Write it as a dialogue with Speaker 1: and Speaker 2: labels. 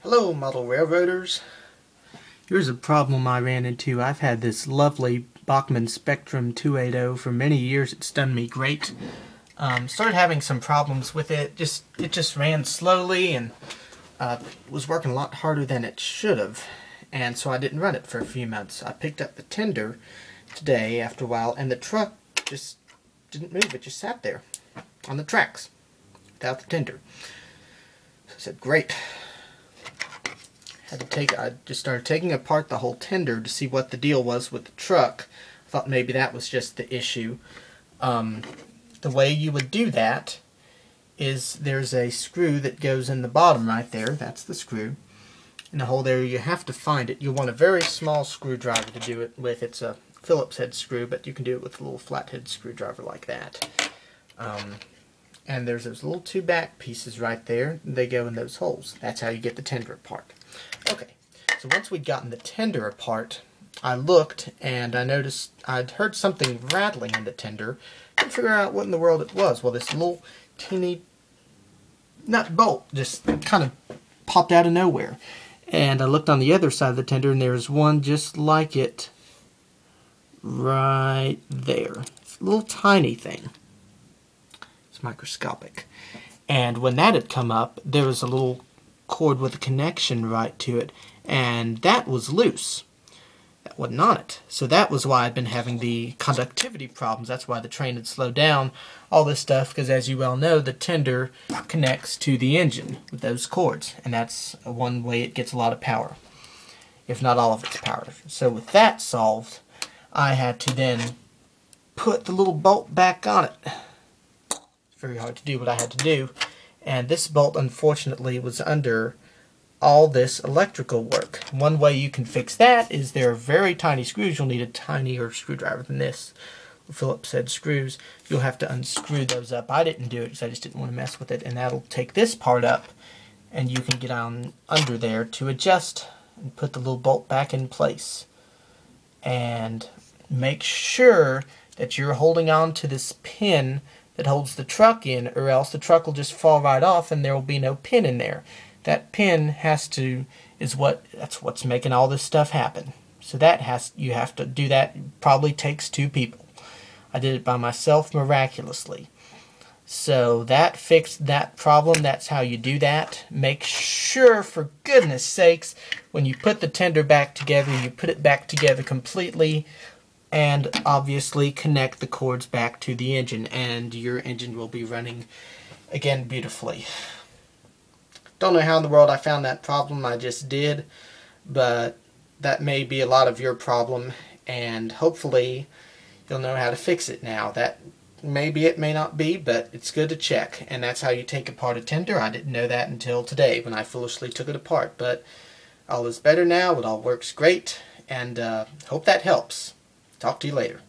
Speaker 1: Hello, model railroaders. Here's a problem I ran into. I've had this lovely Bachmann Spectrum 280 for many years. It's done me great. Started having some problems with it. It just ran slowly and was working a lot harder than it should have. And so I didn't run it for a few months. I picked up the tender today after a while, and the truck just didn't move. It just sat there on the tracks without the tender. So I said, great. I just started taking apart the whole tender to see what the deal was with the truck. I thought maybe that was just the issue. The way you would do that is there's a screw that goes in the bottom right there. That's the screw. In the hole there, you have to find it. You'll want a very small screwdriver to do it with. It's a Phillips head screw, but you can do it with a little flathead screwdriver like that. And there's those little two back pieces right there. They go in those holes. That's how you get the tender apart. Okay, so once we'd gotten the tender apart, I looked and I noticed I'd heard something rattling in the tender. Couldn't figure out what in the world it was. Well, this little teeny nut bolt just kind of popped out of nowhere. And I looked on the other side of the tender, and there was one just like it right there. It's a little tiny thing. It's microscopic. And when that had come up, there was a little cord with a connection right to it, and that was loose. That wasn't on it. So that was why I'd been having the conductivity problems. That's why the train had slowed down. All this stuff, because as you well know, the tender connects to the engine with those cords, and that's one way it gets a lot of power, if not all of its power. So with that solved, I had to then put the little bolt back on it. It's very hard to do what I had to do. And this bolt, unfortunately, was under all this electrical work. One way you can fix that is there are very tiny screws. You'll need a tinier screwdriver than this. Phillips head screws. You'll have to unscrew those up. I didn't do it because I just didn't want to mess with it. And that'll take this part up, and you can get on under there to adjust and put the little bolt back in place. And make sure that you're holding on to this pin that holds the truck in, or else the truck will just fall right off and there will be no pin in there. That pin that's what's making all this stuff happen. So you have to do that. It probably takes two people. I did it by myself miraculously. So that fixed that problem. That's how you do that. Make sure, for goodness sakes, when you put the tender back together, you put it back together completely, and obviously connect the cords back to the engine, and your engine will be running again beautifully. Don't know how in the world I found that problem. I just did, but that may be a lot of your problem, and hopefully you'll know how to fix it now. That maybe it may not be, but it's good to check, and that's how you take apart a tender. I didn't know that until today when I foolishly took it apart, but all is better now. It all works great, and hope that helps. Talk to you later.